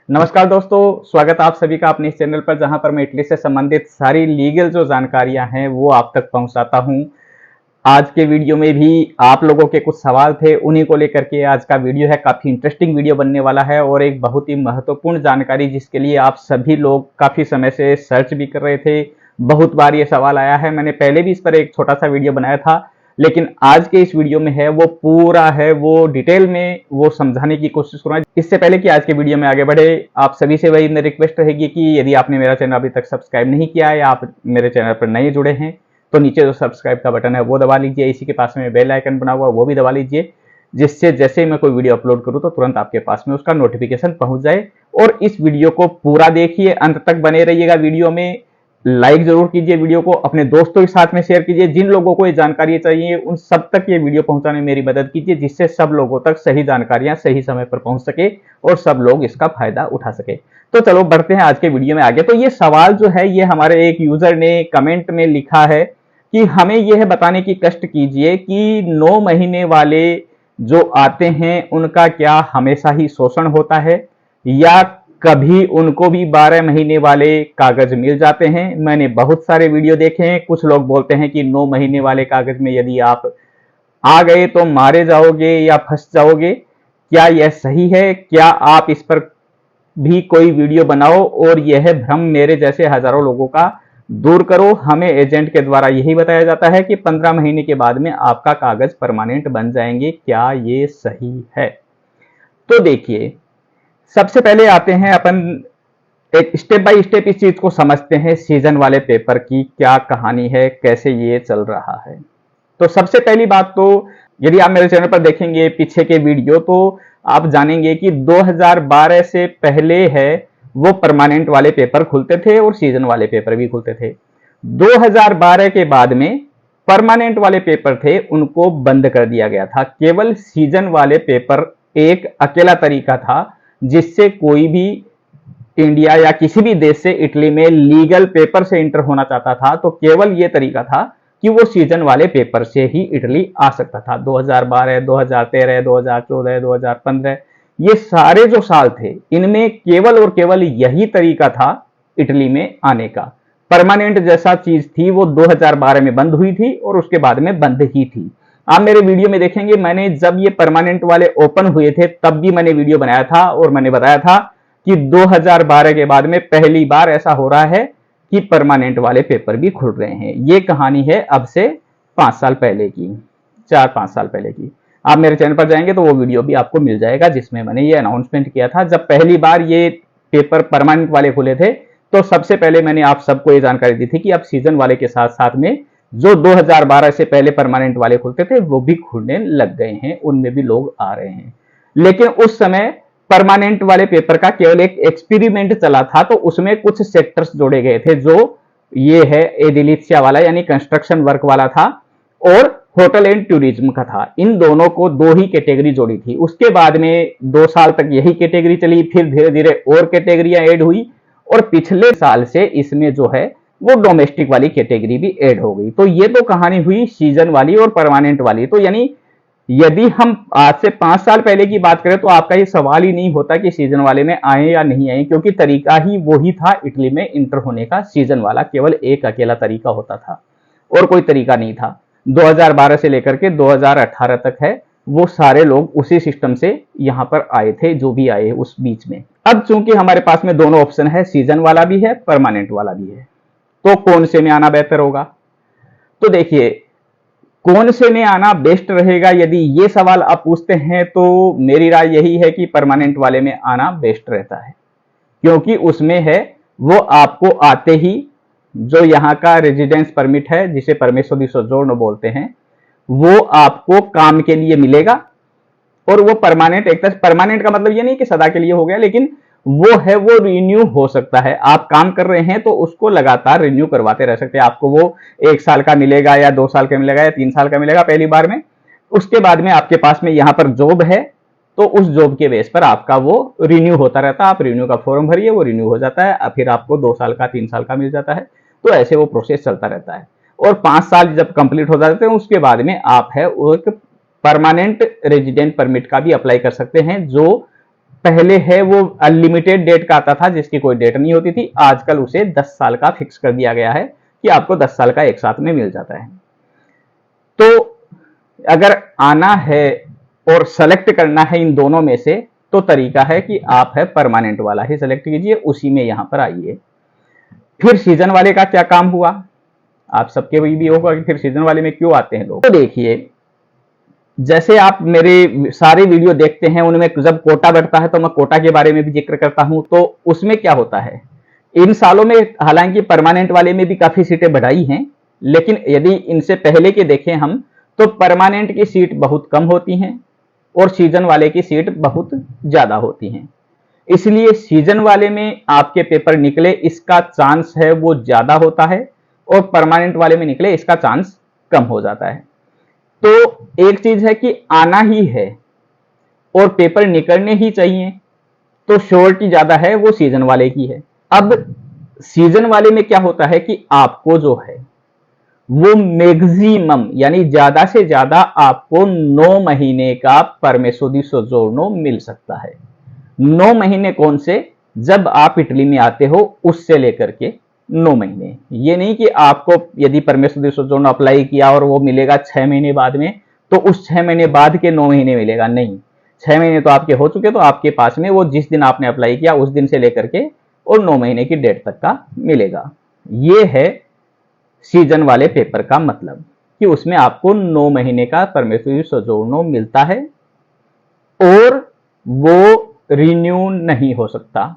नमस्कार दोस्तों, स्वागत आप सभी का अपने इस चैनल पर, जहां पर मैं इटली से संबंधित सारी लीगल जो जानकारियां हैं वो आप तक पहुंचाता हूं। आज के वीडियो में भी आप लोगों के कुछ सवाल थे, उन्हीं को लेकर के आज का वीडियो है। काफी इंटरेस्टिंग वीडियो बनने वाला है और एक बहुत ही महत्वपूर्ण जानकारी जिसके लिए आप सभी लोग काफी समय से सर्च भी कर रहे थे। बहुत बार ये सवाल आया है, मैंने पहले भी इस पर एक छोटा सा वीडियो बनाया था, लेकिन आज के इस वीडियो में है वो पूरा है, वो डिटेल में वो समझाने की कोशिश करूंगा। इससे पहले कि आज के वीडियो में आगे बढ़े, आप सभी से वही मेरी रिक्वेस्ट रहेगी कि यदि आपने मेरा चैनल अभी तक सब्सक्राइब नहीं किया है या आप मेरे चैनल पर नए जुड़े हैं तो नीचे जो सब्सक्राइब का बटन है वो दबा लीजिए। इसी के पास में बेल आइकन बना हुआ वो भी दबा लीजिए, जिससे जैसे मैं कोई वीडियो अपलोड करूं तो तुरंत आपके पास में उसका नोटिफिकेशन पहुंच जाए। और इस वीडियो को पूरा देखिए, अंत तक बने रहिएगा। वीडियो में लाइक जरूर कीजिए, वीडियो को अपने दोस्तों के साथ में शेयर कीजिए। जिन लोगों को ये जानकारी चाहिए उन सब तक ये वीडियो पहुंचाने में मेरी मदद कीजिए, जिससे सब लोगों तक सही जानकारियां सही समय पर पहुंच सके और सब लोग इसका फायदा उठा सके। तो चलो बढ़ते हैं आज के वीडियो में आगे। तो ये सवाल जो है ये हमारे एक यूजर ने कमेंट में लिखा है कि हमें यह बताने की कष्ट कीजिए कि 9 महीने वाले जो आते हैं उनका क्या हमेशा ही शोषण होता है या कभी उनको भी 12 महीने वाले कागज मिल जाते हैं। मैंने बहुत सारे वीडियो देखे हैं, कुछ लोग बोलते हैं कि 9 महीने वाले कागज में यदि आप आ गए तो मारे जाओगे या फंस जाओगे। क्या यह सही है? क्या आप इस पर भी कोई वीडियो बनाओ और यह भ्रम मेरे जैसे हजारों लोगों का दूर करो। हमें एजेंट के द्वारा यही बताया जाता है कि 15 महीने के बाद में आपका कागज परमानेंट बन जाएंगे। क्या ये सही है? तो देखिए, सबसे पहले आते हैं अपन एक स्टेप बाय स्टेप इस चीज को समझते हैं। सीजन वाले पेपर की क्या कहानी है, कैसे ये चल रहा है। तो सबसे पहली बात तो यदि आप मेरे चैनल पर देखेंगे पीछे के वीडियो तो आप जानेंगे कि 2012 से पहले है वो परमानेंट वाले पेपर खुलते थे और सीजन वाले पेपर भी खुलते थे। 2012 के बाद में परमानेंट वाले पेपर थे उनको बंद कर दिया गया था। केवल सीजन वाले पेपर एक अकेला तरीका था जिससे कोई भी इंडिया या किसी भी देश से इटली में लीगल पेपर से इंटर होना चाहता था तो केवल यह तरीका था कि वो सीजन वाले पेपर से ही इटली आ सकता था। 2012, 2013, 2014, 2015 ये सारे जो साल थे इनमें केवल और केवल यही तरीका था इटली में आने का। परमानेंट जैसा चीज थी वो 2012 में बंद हुई थी और उसके बाद में बंद ही थी। आप मेरे वीडियो में देखेंगे, मैंने जब ये परमानेंट वाले ओपन हुए थे तब भी मैंने वीडियो बनाया था और मैंने बताया था कि 2012 के बाद में पहली बार ऐसा हो रहा है कि परमानेंट वाले पेपर भी खुल रहे हैं। ये कहानी है अब से 5 साल पहले की, 4-5 साल पहले की। आप मेरे चैनल पर जाएंगे तो वो वीडियो भी आपको मिल जाएगा जिसमें मैंने ये अनाउंसमेंट किया था। जब पहली बार ये पेपर परमानेंट वाले खुले थे तो सबसे पहले मैंने आप सबको ये जानकारी दी थी कि अब सीजन वाले के साथ साथ में जो 2012 से पहले परमानेंट वाले खुलते थे वो भी खुलने लग गए हैं, उनमें भी लोग आ रहे हैं। लेकिन उस समय परमानेंट वाले पेपर का केवल एक एक्सपेरिमेंट चला था तो उसमें कुछ सेक्टर्स जोड़े गए थे, जो ये है एडिलिशिया वाला यानी कंस्ट्रक्शन वर्क वाला था और होटल एंड टूरिज्म का था। इन दोनों को दो ही कैटेगरी जोड़ी थी। उसके बाद में 2 साल तक यही कैटेगरी चली, फिर धीरे धीरे और कैटेगरियां ऐड हुई और पिछले साल से इसमें जो है वो डोमेस्टिक वाली कैटेगरी भी ऐड हो गई। तो ये तो कहानी हुई सीजन वाली और परमानेंट वाली। तो यानी यदि हम आज से 5 साल पहले की बात करें तो आपका ये सवाल ही नहीं होता कि सीजन वाले में आए या नहीं आए, क्योंकि तरीका ही वही था इटली में इंटर होने का। सीजन वाला केवल एक अकेला तरीका होता था और कोई तरीका नहीं था। 2012 से लेकर के 2018 तक है वो सारे लोग उसी सिस्टम से यहां पर आए थे, जो भी आए उस बीच में। अब चूंकि हमारे पास में दोनों ऑप्शन है, सीजन वाला भी है परमानेंट वाला भी है, तो कौन से में आना बेहतर होगा? तो देखिए, कौन से में आना बेस्ट रहेगा यदि ये सवाल आप पूछते हैं तो मेरी राय यही है कि परमानेंट वाले में आना बेस्ट रहता है, क्योंकि उसमें है वो आपको आते ही जो यहाँ का रेजिडेंस परमिट है जिसे परमेसो दी सोजोर्नो बोलते हैं वो आपको काम के लिए मिलेगा। और वो परमानेंट, एक तरह परमानेंट का मतलब ये नहीं कि सदा के लिए हो गया, लेकिन वो है वो रिन्यू हो सकता है। आप काम कर रहे हैं तो उसको लगातार रिन्यू करवाते रह सकते हैं। आपको वो 1 साल का मिलेगा या 2 साल का मिलेगा या 3 साल का मिलेगा पहली बार में। उसके बाद में आपके पास में यहाँ पर जॉब है तो उस जॉब के बेस पर आपका वो रिन्यू होता रहता है। आप रिन्यू का फॉर्म भरिए, वो रिन्यू हो जाता है, फिर आपको 2 साल का 3 साल का मिल जाता है। तो ऐसे वो प्रोसेस चलता रहता है और 5 साल जब कंप्लीट हो जाते हैं उसके बाद में आप है वो एक परमानेंट रेजिडेंट परमिट का भी अप्लाई कर सकते हैं, जो पहले है वो अनलिमिटेड डेट का आता था जिसकी कोई डेट नहीं होती थी, आजकल उसे 10 साल का फिक्स कर दिया गया है कि आपको 10 साल का एक साथ में मिल जाता है। तो अगर आना है और सेलेक्ट करना है इन दोनों में से, तो तरीका है कि आप है परमानेंट वाला ही सेलेक्ट कीजिए, उसी में यहां पर आइए। फिर सीजन वाले का क्या काम हुआ, आप सबके भी होगा कि फिर सीजन वाले में क्यों आते हैं लोग। तो देखिए, जैसे आप मेरे सारे वीडियो देखते हैं, उनमें जब कोटा बढ़ता है तो मैं कोटा के बारे में भी जिक्र करता हूं। तो उसमें क्या होता है, इन सालों में हालांकि परमानेंट वाले में भी काफी सीटें बढ़ाई हैं, लेकिन यदि इनसे पहले के देखें हम, तो परमानेंट की सीट बहुत कम होती हैं और सीजन वाले की सीट बहुत ज्यादा होती हैं। इसलिए सीजन वाले में आपके पेपर निकले इसका चांस है वो ज्यादा होता है, और परमानेंट वाले में निकले इसका चांस कम हो जाता है। तो एक चीज है कि आना ही है और पेपर निकलने ही चाहिए, तो श्योरिटी ज्यादा है वो सीजन वाले की है। अब सीजन वाले में क्या होता है कि आपको जो है वो मैक्सिमम यानी ज्यादा से ज्यादा आपको 9 महीने का परमेसो दी सोजोर्नो मिल सकता है। 9 महीने कौन से, जब आप इटली में आते हो उससे लेकर के 9 महीने। ये नहीं कि आपको यदि परमेसो दी सोजोर्नो अप्लाई किया और वो मिलेगा 6 महीने बाद में, तो उस 6 महीने बाद के 9 महीने मिलेगा, नहीं। 6 महीने तो आपके हो चुके, तो आपके पास में वो जिस दिन आपने अप्लाई किया उस दिन से लेकर के और 9 महीने की डेट तक का मिलेगा। ये है सीजन वाले पेपर का मतलब, कि उसमें आपको 9 महीने का परमेसो दी सोजोर्नो मिलता है और वो रिन्यू नहीं हो सकता।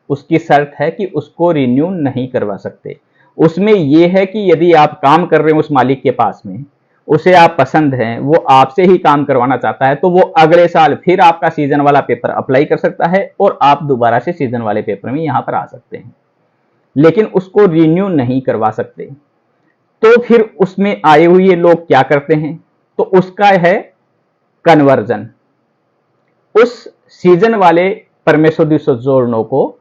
उसकी शर्त है कि उसको रिन्यू नहीं करवा सकते। उसमें यह है कि यदि आप काम कर रहे हैं उस मालिक के पास में, उसे आप पसंद हैं, वो आपसे ही काम करवाना चाहता है, तो वो अगले साल फिर आपका सीजन वाला पेपर अप्लाई कर सकता है और आप दोबारा से सीजन वाले पेपर में यहां पर आ सकते हैं, लेकिन उसको रिन्यू नहीं करवा सकते। तो फिर उसमें आए हुए लोग क्या करते हैं, तो उसका है कन्वर्जन। उस सीजन वाले परमेसो दी सोजोर्नो को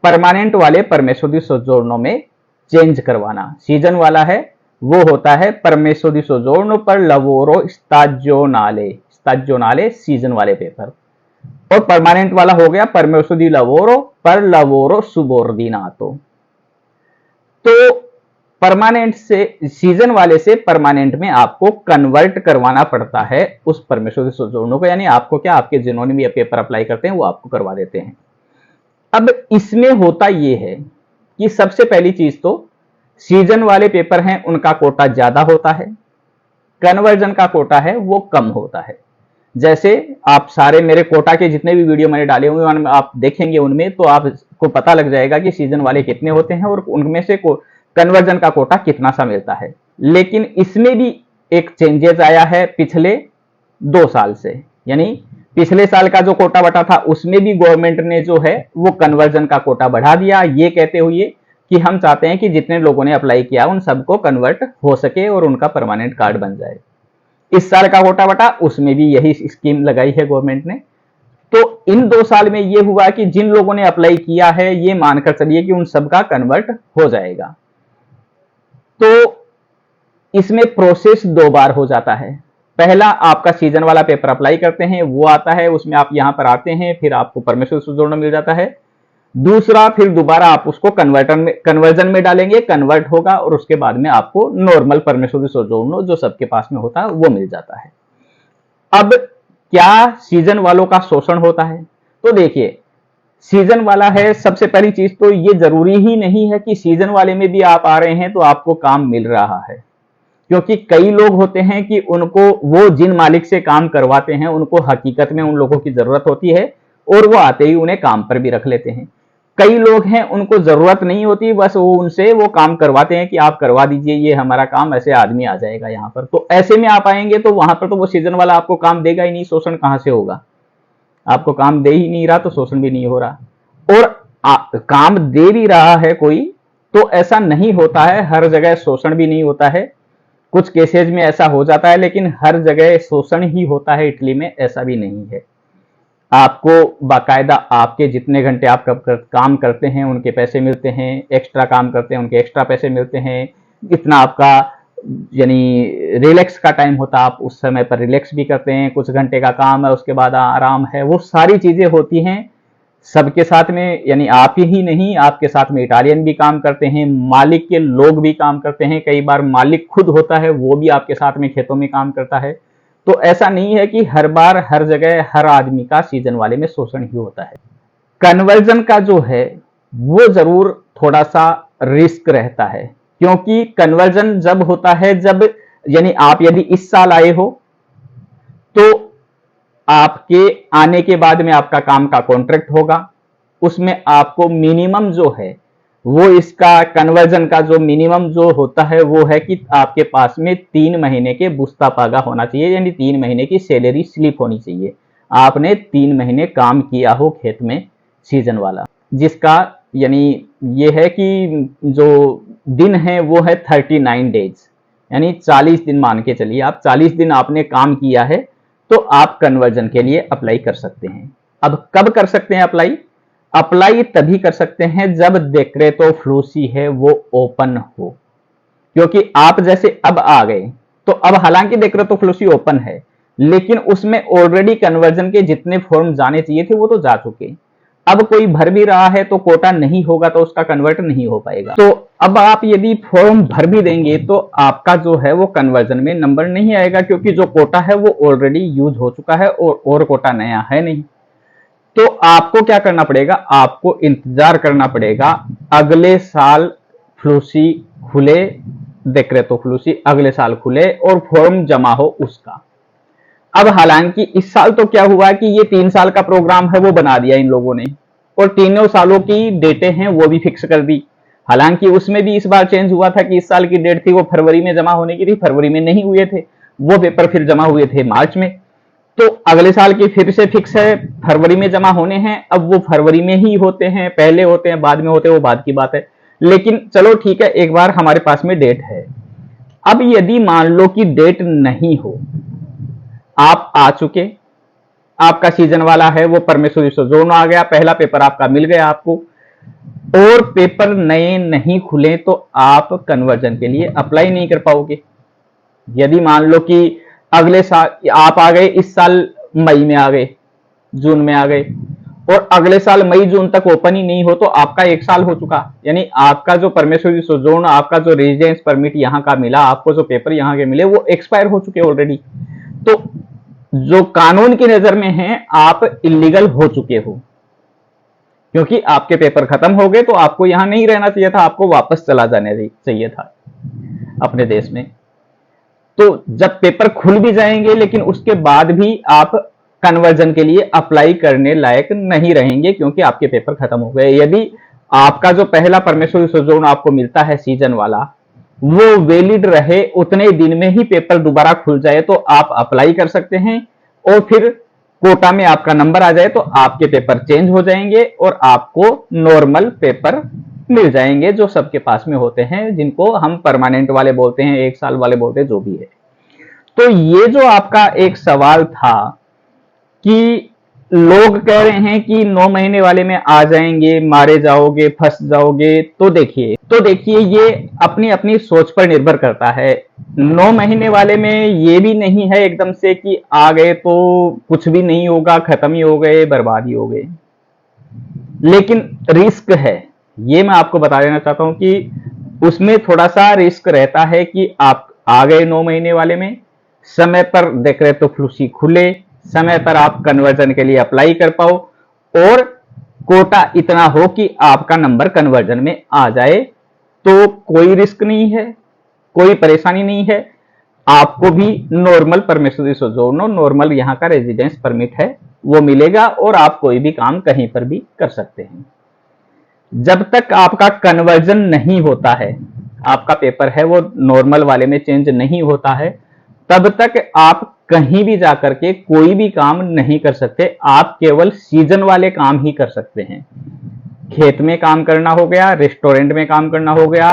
परमानेंट वाले परमेसो दी सोजोर्नो में चेंज करवाना। सीजन वाला है वो होता है परमेसो दी सोजोर्नो पर लवोरो स्टाजियोनाले सीजन वाले पेपर, और परमानेंट वाला हो गया परमेसो दी लवोरो पर लवोरो सुबोर्डिनातो। तो परमानेंट से सीजन वाले से परमानेंट में आपको कन्वर्ट करवाना पड़ता है उस परमेसो दी सोजोर्नो को, यानी आपको क्या, आपके जिन्होंने भी पेपर अप्लाई करते हैं वो आपको करवा देते हैं। अब इसमें होता यह है कि सबसे पहली चीज तो सीजन वाले पेपर हैं उनका कोटा ज्यादा होता है, कन्वर्जन का कोटा है वो कम होता है। जैसे आप सारे मेरे कोटा के जितने भी वीडियो मैंने डाले हुए हैं आप देखेंगे, उनमें तो आपको पता लग जाएगा कि सीजन वाले कितने होते हैं और उनमें से कन्वर्जन का कोटा कितना सा मिलता है। लेकिन इसमें भी एक चेंजेस आया है पिछले 2 साल से, यानी पिछले साल का जो कोटा बटा था उसमें भी गवर्नमेंट ने जो है वो कन्वर्जन का कोटा बढ़ा दिया, ये कहते हुए कि हम चाहते हैं कि जितने लोगों ने अप्लाई किया उन सबको कन्वर्ट हो सके और उनका परमानेंट कार्ड बन जाए। इस साल का कोटा बटा उसमें भी यही स्कीम लगाई है गवर्नमेंट ने। तो इन 2 साल में ये हुआ कि जिन लोगों ने अप्लाई किया है ये मानकर चलिए कि उन सबका कन्वर्ट हो जाएगा। तो इसमें प्रोसेस 2 बार हो जाता है। पहला आपका सीजन वाला पेपर अप्लाई करते हैं वो आता है, उसमें आप यहां पर आते हैं, फिर आपको परमेसो दी सोजोर्नो मिल जाता है। दूसरा फिर दोबारा आप उसको कन्वर्जन में डालेंगे, कन्वर्ट होगा और उसके बाद में आपको नॉर्मल परमेसो दी सोजोर्नो जो सबके पास में होता है वो मिल जाता है। अब क्या सीजन वालों का शोषण होता है, तो देखिए सीजन वाला है, सबसे पहली चीज तो ये जरूरी ही नहीं है कि सीजन वाले में भी आप आ रहे हैं तो आपको काम मिल रहा है, क्योंकि कई लोग होते हैं कि उनको वो जिन मालिक से काम करवाते हैं उनको हकीकत में उन लोगों की जरूरत होती है और वो आते ही उन्हें काम पर भी रख लेते हैं। कई लोग हैं उनको जरूरत नहीं होती, बस वो उनसे वो काम करवाते हैं कि आप करवा दीजिए ये हमारा काम, ऐसे आदमी आ जाएगा यहाँ पर। तो ऐसे में आप आएंगे तो वहां पर तो वो सीजन वाला आपको काम देगा ही नहीं, शोषण कहां से होगा, आपको काम दे ही नहीं रहा तो शोषण भी नहीं हो रहा। और काम दे भी रहा है कोई तो ऐसा नहीं होता है, हर जगह शोषण भी नहीं होता है, कुछ केसेज में ऐसा हो जाता है, लेकिन हर जगह शोषण ही होता है इटली में, ऐसा भी नहीं है। आपको बाकायदा आपके जितने घंटे आप काम करते हैं उनके पैसे मिलते हैं, एक्स्ट्रा काम करते हैं उनके एक्स्ट्रा पैसे मिलते हैं, इतना आपका यानी रिलैक्स का टाइम होता है, आप उस समय पर रिलैक्स भी करते हैं, कुछ घंटे का काम है उसके बाद आराम है, वो सारी चीजें होती हैं सबके साथ में। यानी आप ही नहीं, आपके साथ में इटालियन भी काम करते हैं, मालिक के लोग भी काम करते हैं, कई बार मालिक खुद होता है वो भी आपके साथ में खेतों में काम करता है। तो ऐसा नहीं है कि हर बार हर जगह हर आदमी का सीजन वाले में शोषण ही होता है। कन्वर्जन का जो है वो जरूर थोड़ा सा रिस्क रहता है, क्योंकि कन्वर्जन जब होता है जब यानी आप यदि इस साल आए हो तो आपके आने के बाद में आपका काम का कॉन्ट्रैक्ट होगा, उसमें आपको मिनिमम जो है वो इसका कन्वर्जन का जो मिनिमम जो होता है वो है कि आपके पास में 3 महीने के बुस्ता पागा होना चाहिए, यानी 3 महीने की सैलरी स्लिप होनी चाहिए। आपने 3 महीने काम किया हो खेत में सीजन वाला, जिसका यानी ये है कि जो दिन है वो है 39 डेज, यानी 40 दिन मान के चलिए आप, 40 दिन आपने काम किया है तो आप कन्वर्जन के लिए अप्लाई कर सकते हैं। अब कब कर सकते हैं अप्लाई? अप्लाई तभी कर सकते हैं जब डेक्रेटो फ्लूसी है वो ओपन हो, क्योंकि आप जैसे अब आ गए तो अब हालांकि डेक्रेटो फ्लूसी ओपन है लेकिन उसमें ऑलरेडी कन्वर्जन के जितने फॉर्म जाने चाहिए थे वो तो जा चुके। अब कोई भर भी रहा है तो कोटा नहीं होगा तो उसका कन्वर्ट नहीं हो पाएगा। तो अब आप यदि फॉर्म भर भी देंगे तो आपका जो है वो कन्वर्जन में नंबर नहीं आएगा, क्योंकि जो कोटा है वो ऑलरेडी यूज हो चुका है और कोटा नया है नहीं। तो आपको क्या करना पड़ेगा? आपको इंतजार करना पड़ेगा अगले साल फ्लूसी खुले, डेक्रेटो फ्लूसी अगले साल खुले और फॉर्म जमा हो उसका। अब हालांकि इस साल तो क्या हुआ कि ये 3 साल का प्रोग्राम है वो बना दिया इन लोगों ने, और तीनों सालों की डेटें हैं वो भी फिक्स कर दी। हालांकि उसमें भी इस बार चेंज हुआ था कि इस साल की डेट थी वो फरवरी में जमा होने की थी, फरवरी में नहीं हुए थे वो पेपर, फिर जमा हुए थे मार्च में। तो अगले साल की फिर से फिक्स है, फरवरी में जमा होने हैं। अब वो फरवरी में ही होते हैं, पहले होते हैं बाद में होते हैं वो बाद की बात है, लेकिन चलो ठीक है, एक बार हमारे पास में डेट है। अब यदि मान लो कि डेट नहीं हो, आप आ चुके, आपका सीजन वाला है वो परमेश्वरी सोजोर्नो आ गया, पहला पेपर आपका मिल गया आपको, और पेपर नए नहीं खुले तो आप कन्वर्जन के लिए अप्लाई नहीं कर पाओगे। यदि मान लो कि अगले साल आप आ गए, इस साल मई में आ गए, जून में आ गए, और अगले साल मई जून तक ओपन ही नहीं हो तो आपका 1 साल हो चुका, यानी आपका जो परमेश्वरी सोजोर्नो, आपका जो रेजिडेंस परमिट यहाँ का मिला, आपको जो पेपर यहाँ के मिले वो एक्सपायर हो चुके ऑलरेडी। तो जो कानून की नजर में है आप इलीगल हो चुके हो, क्योंकि आपके पेपर खत्म हो गए तो आपको यहां नहीं रहना चाहिए था, आपको वापस चला जाना चाहिए था अपने देश में। तो जब पेपर खुल भी जाएंगे लेकिन उसके बाद भी आप कन्वर्जन के लिए अप्लाई करने लायक नहीं रहेंगे, क्योंकि आपके पेपर खत्म हो गए। यदि आपका जो पहला परमेश्वरी सोजोर्नो आपको मिलता है सीजन वाला, वो वैलिड रहे, उतने दिन में ही पेपर दोबारा खुल जाए तो आप अप्लाई कर सकते हैं, और फिर कोटा में आपका नंबर आ जाए तो आपके पेपर चेंज हो जाएंगे और आपको नॉर्मल पेपर मिल जाएंगे जो सबके पास में होते हैं, जिनको हम परमानेंट वाले बोलते हैं, 1 साल वाले बोलते हैं, जो भी है। तो ये जो आपका एक सवाल था कि लोग कह रहे हैं कि 9 महीने वाले में आ जाएंगे, मारे जाओगे, फंस जाओगे, तो देखिए ये अपनी अपनी सोच पर निर्भर करता है। 9 महीने वाले में ये भी नहीं है एकदम से कि आ गए तो कुछ भी नहीं होगा, खत्म ही हो गए, बर्बाद ही हो गए, लेकिन रिस्क है, ये मैं आपको बता देना चाहता हूं कि उसमें थोड़ा सा रिस्क रहता है कि आप आ गए 9 महीने वाले में, समय पर डेक्रेटो फ्लूसी खुले, समय पर आप कन्वर्जन के लिए अप्लाई कर पाओ, और कोटा इतना हो कि आपका नंबर कन्वर्जन में आ जाए, तो कोई रिस्क नहीं है, कोई परेशानी नहीं है। आपको भी नॉर्मल परमेश्वरी सोजोर्नो, नॉर्मल यहाँ का रेजिडेंस परमिट है वो मिलेगा, और आप कोई भी काम कहीं पर भी कर सकते हैं। जब तक आपका कन्वर्जन नहीं होता है, आपका पेपर है वो नॉर्मल वाले में चेंज नहीं होता है, तब तक आप कहीं भी जाकर के कोई भी काम नहीं कर सकते। आप केवल सीजन वाले काम ही कर सकते हैं। खेत में काम करना हो गया, रेस्टोरेंट में काम करना हो गया,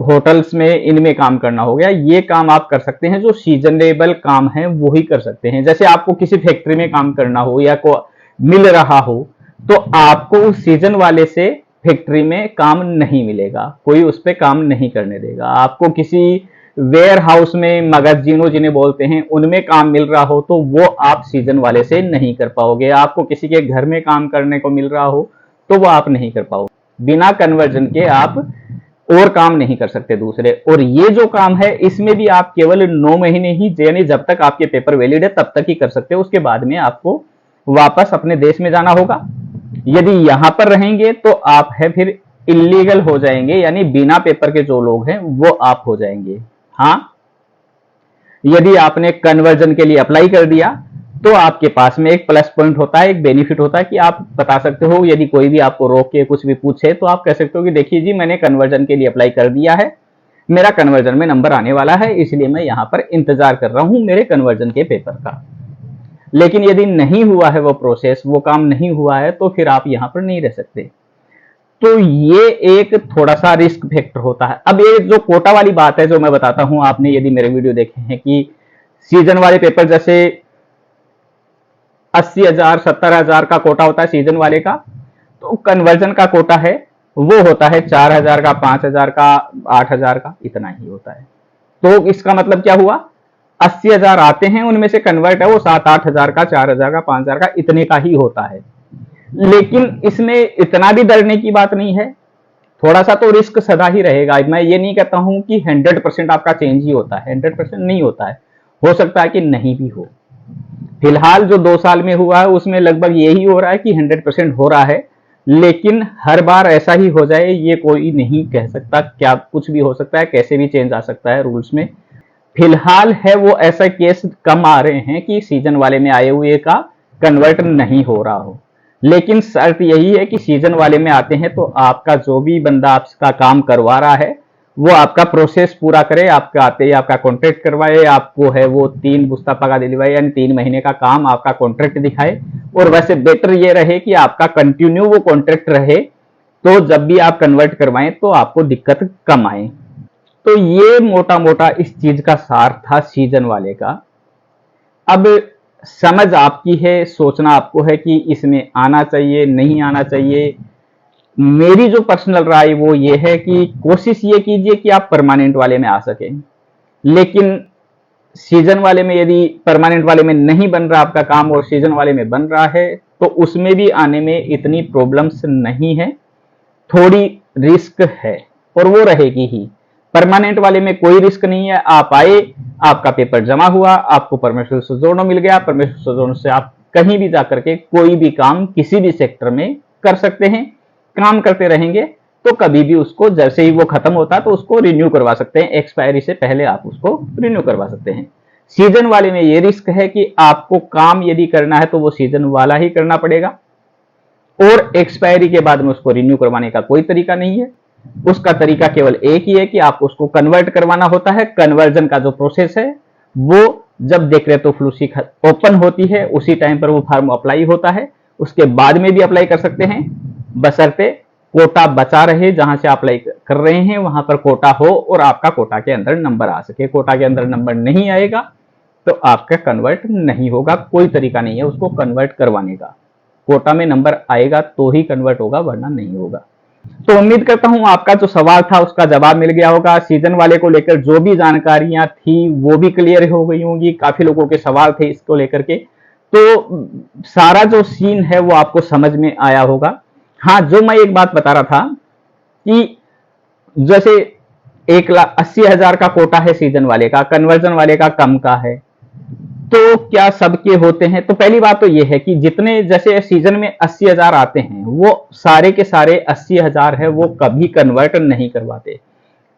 होटल्स में, इनमें काम करना हो गया, ये काम आप कर सकते हैं। जो सीजनेबल काम है वो ही कर सकते हैं। जैसे आपको किसी फैक्ट्री में काम करना हो या को मिल रहा हो तो आपको उस सीजन वाले से फैक्ट्री में काम नहीं मिलेगा, कोई उस पर काम नहीं करने देगा। आपको किसी वेयर हाउस में, मगजीनों जिन्हें बोलते हैं, उनमें काम मिल रहा हो तो वो आप सीजन वाले से नहीं कर पाओगे। आपको किसी के घर में काम करने को मिल रहा हो तो वो आप नहीं कर पाओगे। बिना कन्वर्जन के आप और काम नहीं कर सकते दूसरे। और ये जो काम है इसमें भी आप केवल 9 महीने ही, यानी जब तक आपके पेपर वैलिड है तब तक ही कर सकते हो। उसके बाद में आपको वापस अपने देश में जाना होगा। यदि यहां पर रहेंगे तो आप है फिर इलीगल हो जाएंगे, यानी बिना पेपर के जो लोग हैं वो आप हो जाएंगे। हाँ, यदि आपने कन्वर्जन के लिए अप्लाई कर दिया तो आपके पास में एक प्लस पॉइंट होता है, एक बेनिफिट होता है कि आप बता सकते हो, यदि कोई भी आपको रोक के कुछ भी पूछे तो आप कह सकते हो कि देखिए जी, मैंने कन्वर्जन के लिए अप्लाई कर दिया है, मेरा कन्वर्जन में नंबर आने वाला है, इसलिए मैं यहां पर इंतजार कर रहा हूं मेरे कन्वर्जन के पेपर का। लेकिन यदि नहीं हुआ है वो प्रोसेस, वो काम नहीं हुआ है, तो फिर आप यहां पर नहीं रह सकते। तो ये एक थोड़ा सा रिस्क फैक्टर होता है। अब ये जो कोटा वाली बात है जो मैं बताता हूं, आपने यदि मेरे वीडियो देखे हैं कि सीजन वाले पेपर जैसे 80,000 70,000 का कोटा होता है सीजन वाले का, तो कन्वर्जन का कोटा है वो होता है 4,000 का, 5,000 का, 8,000 का, इतना ही होता है। तो इसका मतलब क्या हुआ, 80,000 आते हैं, उनमें से कन्वर्ट है वो 7-8 हजार का, 4,000 का, 5,000 का, इतने का ही होता है। लेकिन इसमें इतना भी डरने की बात नहीं है, थोड़ा सा तो रिस्क सदा ही रहेगा। मैं ये नहीं कहता हूं कि 100% आपका चेंज ही होता है, 100% नहीं होता है, हो सकता है कि नहीं भी हो। फिलहाल जो 2 साल में हुआ है उसमें लगभग यही हो रहा है कि 100% हो रहा है, लेकिन हर बार ऐसा ही हो जाए ये कोई नहीं कह सकता। क्या कुछ भी हो सकता है, कैसे भी चेंज आ सकता है रूल्स में। फिलहाल है वो ऐसा केस कम आ रहे हैं कि सीजन वाले में आए हुए का कन्वर्ट नहीं हो रहा हो। लेकिन शर्त यही है कि सीजन वाले में आते हैं तो आपका जो भी बंदा आपका काम करवा रहा है वो आपका प्रोसेस पूरा करे, आपका आते ही आपका कॉन्ट्रैक्ट करवाए, आपको है वो 3 पुस्ता पगा दिलवाए, यानी 3 महीने का काम आपका कॉन्ट्रैक्ट दिखाए। और वैसे बेटर ये रहे कि आपका कंटिन्यू वो कॉन्ट्रैक्ट रहे, तो जब भी आप कन्वर्ट करवाएं तो आपको दिक्कत कम आए। तो ये मोटा मोटा इस चीज का सार था सीजन वाले का। अब समझ आपकी है, सोचना आपको है कि इसमें आना चाहिए नहीं आना चाहिए। मेरी जो पर्सनल राय वो ये है कि कोशिश ये कीजिए कि आप परमानेंट वाले में आ सके। लेकिन सीजन वाले में यदि परमानेंट वाले में नहीं बन रहा आपका काम और सीजन वाले में बन रहा है तो उसमें भी आने में इतनी प्रॉब्लम्स नहीं है, थोड़ी रिस्क है और वो रहेगी ही। परमानेंट वाले में कोई रिस्क नहीं है, आप आए, आपका पेपर जमा हुआ, आपको परमिशन सोजोर्नो मिल गया, परमिशन सोजोर्नो से आप कहीं भी जाकर के कोई भी काम किसी भी सेक्टर में कर सकते हैं। काम करते रहेंगे तो कभी भी उसको जैसे ही वो खत्म होता है तो उसको रिन्यू करवा सकते हैं, एक्सपायरी से पहले आप उसको रिन्यू करवा सकते हैं। सीजन वाले में ये रिस्क है कि आपको काम यदि करना है तो वो सीजन वाला ही करना पड़ेगा और एक्सपायरी के बाद में उसको रिन्यू करवाने का कोई तरीका नहीं है। उसका तरीका केवल एक ही है कि आपको उसको कन्वर्ट करवाना होता है। कन्वर्जन का जो प्रोसेस है वो जब डेक्रेटो फ्लूसी ओपन होती है उसी टाइम पर वो फॉर्म अप्लाई होता है, उसके बाद में भी अप्लाई कर सकते हैं, बशर्ते कोटा बचा रहे। जहां से अप्लाई कर रहे हैं वहां पर कोटा हो और आपका कोटा के अंदर नंबर आ सके। कोटा के अंदर नंबर नहीं आएगा तो आपका कन्वर्ट नहीं होगा, कोई तरीका नहीं है उसको कन्वर्ट करवाने का। कोटा में नंबर आएगा तो ही कन्वर्ट होगा, वरना नहीं होगा। तो उम्मीद करता हूं आपका जो सवाल था उसका जवाब मिल गया होगा। सीजन वाले को लेकर जो भी जानकारियां थी वो भी क्लियर हो गई होंगी। काफी लोगों के सवाल थे इसको लेकर के, तो सारा जो सीन है वो आपको समझ में आया होगा। हाँ, जो मैं एक बात बता रहा था कि जैसे 1,80,000 का कोटा है सीजन वाले का, कन्वर्जन वाले का कम का है, तो क्या सबके होते हैं? तो पहली बात तो यह है कि जितने जैसे सीजन में 80,000 आते हैं वो सारे के सारे 80,000 है वो कभी कन्वर्ट नहीं करवाते,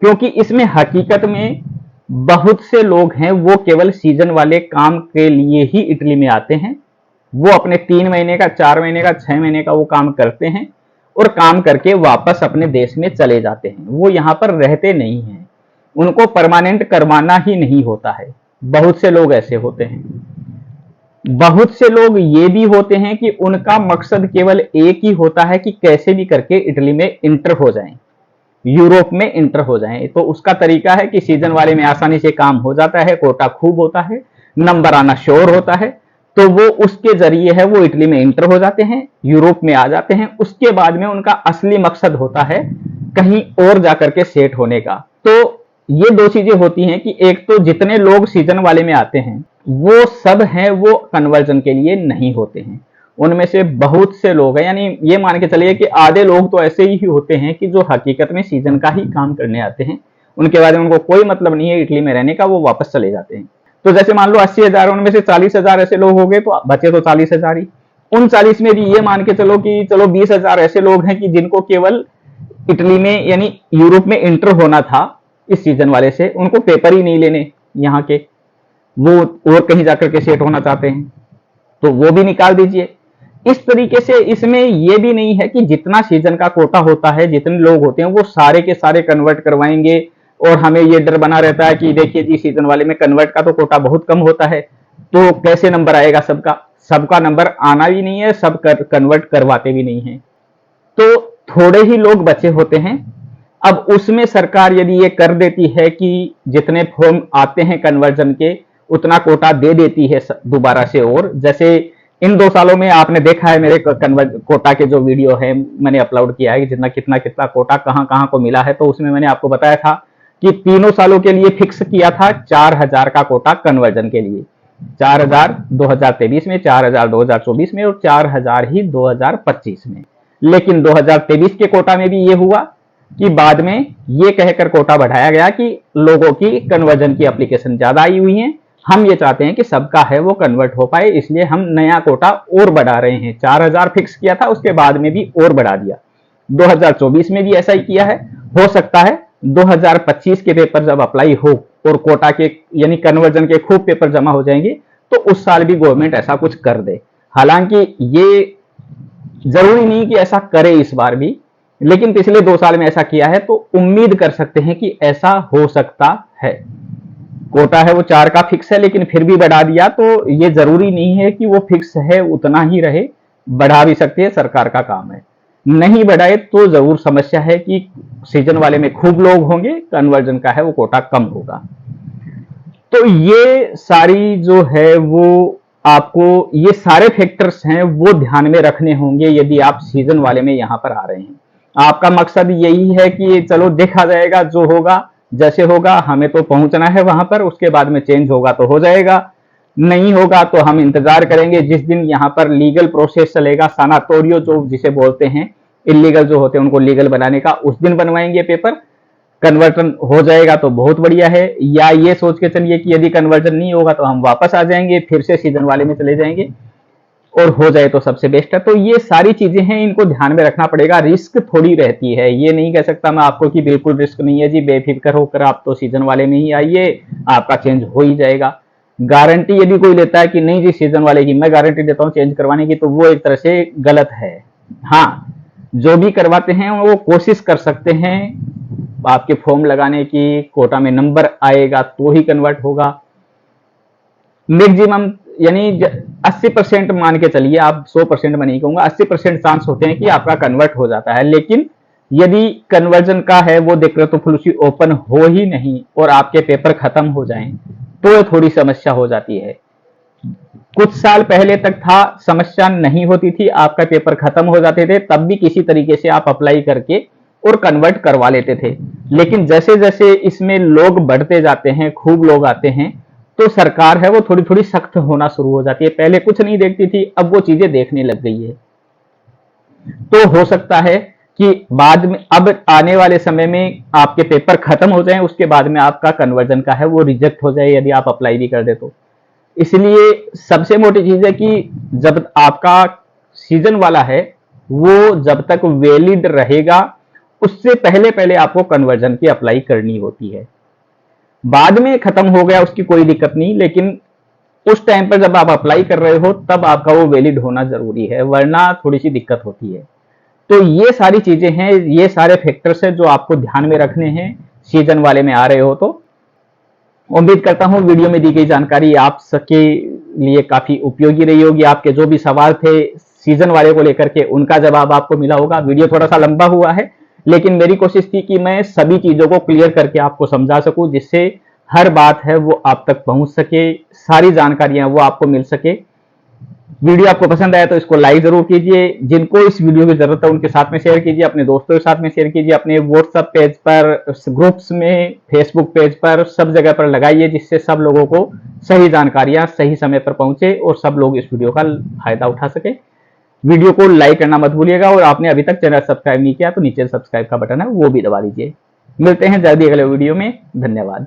क्योंकि इसमें हकीकत में बहुत से लोग हैं वो केवल सीजन वाले काम के लिए ही इटली में आते हैं। वो अपने 3 महीने का, 4 महीने का, 6 महीने का वो काम करते हैं और काम करके वापस अपने देश में चले जाते हैं। वो यहाँ पर रहते नहीं हैं, उनको परमानेंट करवाना ही नहीं होता है। बहुत से लोग ऐसे होते हैं। बहुत से लोग ये भी होते हैं कि उनका मकसद केवल एक ही होता है कि कैसे भी करके इटली में इंटर हो जाएं, यूरोप में इंटर हो जाएं। तो उसका तरीका है कि सीजन वाले में आसानी से काम हो जाता है, कोटा खूब होता है, नंबर आना श्योर होता है, तो वो उसके जरिए है वो इटली में इंटर हो जाते हैं, यूरोप में आ जाते हैं। उसके बाद में उनका असली मकसद होता है कहीं और जाकर के सेट होने का। तो ये दो चीजें होती हैं कि एक तो जितने लोग सीजन वाले में आते हैं वो सब हैं वो कन्वर्जन के लिए नहीं होते हैं, उनमें से बहुत से लोग हैं, यानी ये मान के चलिए कि आधे लोग तो ऐसे ही होते हैं कि जो हकीकत में सीजन का ही काम करने आते हैं, उनके बाद में उनको कोई मतलब नहीं है इटली में रहने का, वो वापस चले जाते हैं। तो जैसे मान लो 80,000, उनमें से 40,000 ऐसे लोग हो गए तो बचे तो 40,000 ही। उन 40 में भी ये मान के चलो कि चलो 20,000 ऐसे लोग हैं कि जिनको केवल इटली में यानी यूरोप में इंटर होना था इस सीजन वाले से, उनको पेपर ही नहीं लेने यहाँ के, वो और कहीं जाकर के सेट होना चाहते हैं, तो वो भी निकाल दीजिए। इस तरीके से इसमें ये भी नहीं है कि जितना सीजन का कोटा होता है, जितने लोग होते हैं वो सारे के सारे कन्वर्ट करवाएंगे, और हमें ये डर बना रहता है कि देखिए जी सीजन वाले में कन्वर्ट का तो कोटा बहुत कम होता है, तो कैसे नंबर आएगा सबका, सबका नंबर आना भी नहीं है, सब कन्वर्ट करवाते भी नहीं है, तो थोड़े ही लोग बचे होते हैं। अब उसमें सरकार यदि ये कर देती है कि जितने फॉर्म आते हैं कन्वर्जन के उतना कोटा दे देती है दोबारा से, और जैसे इन 2 सालों में आपने देखा है मेरे कोटा के जो वीडियो है मैंने अपलोड किया है कि जितना कितना कितना कोटा कहां कहां को मिला है, तो उसमें मैंने आपको बताया था कि तीनों सालों के लिए फिक्स किया था 4,000 का कोटा कन्वर्जन के लिए, 4,000 2023 में, 4,000 2024 में और 4,000 ही 2025 में। लेकिन 2023 के कोटा में भी ये हुआ कि बाद में ये कहकर कोटा बढ़ाया गया कि लोगों की कन्वर्जन की एप्लीकेशन ज्यादा आई हुई हैं, हम ये चाहते हैं कि सबका है वो कन्वर्ट हो पाए, इसलिए हम नया कोटा और बढ़ा रहे हैं। 4,000 फिक्स किया था, उसके बाद में भी और बढ़ा दिया। 2024 में भी ऐसा ही किया है। हो सकता है 2025 के पेपर जब अप्लाई हो और कोटा के यानी कन्वर्जन के खूब पेपर जमा हो जाएंगे तो उस साल भी गवर्नमेंट ऐसा कुछ कर दे। हालांकि ये जरूरी नहीं कि ऐसा करे इस बार भी, लेकिन पिछले 2 साल में ऐसा किया है तो उम्मीद कर सकते हैं कि ऐसा हो सकता है। कोटा है वो 4 का फिक्स है, लेकिन फिर भी बढ़ा दिया, तो ये जरूरी नहीं है कि वो फिक्स है उतना ही रहे, बढ़ा भी सकती है, सरकार का काम है। नहीं बढ़ाए तो जरूर समस्या है कि सीजन वाले में खूब लोग होंगे, कन्वर्जन का है वो कोटा कम होगा। तो ये सारी जो है वो आपको ये सारे फैक्टर्स हैं वो ध्यान में रखने होंगे यदि आप सीजन वाले में यहां पर आ रहे हैं। आपका मकसद यही है कि चलो देखा जाएगा, जो होगा जैसे होगा, हमें तो पहुंचना है वहां पर, उसके बाद में चेंज होगा तो हो जाएगा, नहीं होगा तो हम इंतजार करेंगे जिस दिन यहाँ पर लीगल प्रोसेस चलेगा, सानातोरियो जो जिसे बोलते हैं, इलीगल जो होते हैं उनको लीगल बनाने का, उस दिन बनवाएंगे पेपर। कन्वर्जन हो जाएगा तो बहुत बढ़िया है, या ये सोच के चलिए कि यदि कन्वर्जन नहीं होगा तो हम वापस आ जाएंगे, फिर से सीजन वाले में चले जाएंगे, और हो जाए तो सबसे बेस्ट है। तो ये सारी चीजें हैं, इनको ध्यान में रखना पड़ेगा। रिस्क थोड़ी रहती है, ये नहीं कह सकता मैं आपको कि बिल्कुल रिस्क नहीं है जी, बेफिक्र होकर आप तो सीजन वाले में ही आइए, आपका चेंज हो ही जाएगा। गारंटी यदि कोई लेता है कि नहीं जी सीजन वाले की मैं गारंटी देता हूँ चेंज करवाने की, तो वो एक तरह से गलत है। हाँ, जो भी करवाते हैं वो कोशिश कर सकते हैं आपके फॉर्म लगाने की, कोटा में नंबर आएगा तो ही कन्वर्ट होगा। मैक्सिमम यानी 80% मान के चलिए, आप 100% में नहीं कहूंगा, 80% चांस होते हैं कि आपका कन्वर्ट हो जाता है। लेकिन यदि कन्वर्जन का है वो डिक्रेटो फ्लुसी ओपन हो ही नहीं और आपके पेपर खत्म हो जाएं तो थोड़ी समस्या हो जाती है। कुछ साल पहले तक था समस्या नहीं होती थी, आपका पेपर खत्म हो जाते थे, तब भी किसी तरीके से आप अप्लाई करके और कन्वर्ट करवा लेते थे। लेकिन जैसे जैसे इसमें लोग बढ़ते जाते हैं, खूब लोग आते हैं, तो सरकार है वो थोड़ी थोड़ी सख्त होना शुरू हो जाती है। पहले कुछ नहीं देखती थी, अब वो चीजें देखने लग गई है। तो हो सकता है कि बाद में अब आने वाले समय में आपके पेपर खत्म हो जाएं, उसके बाद में आपका कन्वर्जन का है वो रिजेक्ट हो जाए यदि आप अप्लाई भी कर दे तो। इसलिए सबसे मोटी चीज है कि जब आपका सीजन वाला है वो जब तक वैलिड रहेगा उससे पहले पहले आपको कन्वर्जन की अप्लाई करनी होती है। बाद में खत्म हो गया उसकी कोई दिक्कत नहीं, लेकिन उस टाइम पर जब आप अप्लाई कर रहे हो तब आपका वो वैलिड होना जरूरी है, वरना थोड़ी सी दिक्कत होती है। तो ये सारी चीजें हैं, ये सारे फैक्टर्स हैं जो आपको ध्यान में रखने हैं सीजन वाले में आ रहे हो तो। उम्मीद करता हूं वीडियो में दी गई जानकारी आप सबके लिए काफी उपयोगी रही होगी। आपके जो भी सवाल थे सीजन वाले को लेकर के उनका जवाब आपको मिला होगा। वीडियो थोड़ा सा लंबा हुआ है, लेकिन मेरी कोशिश थी कि मैं सभी चीजों को क्लियर करके आपको समझा सकूं, जिससे हर बात है वो आप तक पहुंच सके, सारी जानकारियां वो आपको मिल सके। वीडियो आपको पसंद आया तो इसको लाइक जरूर कीजिए। जिनको इस वीडियो की जरूरत है उनके साथ में शेयर कीजिए, अपने दोस्तों के साथ में शेयर कीजिए, अपने व्हाट्सएप पेज पर, ग्रुप्स में, फेसबुक पेज पर, सब जगह पर लगाइए, जिससे सब लोगों को सही जानकारियां सही समय पर पहुंचे और सब लोग इस वीडियो का फायदा उठा सके। वीडियो को लाइक करना मत भूलिएगा और आपने अभी तक चैनल सब्सक्राइब नहीं किया तो नीचे सब्सक्राइब का बटन है वो भी दबा दीजिए। मिलते हैं जल्दी अगले वीडियो में। धन्यवाद।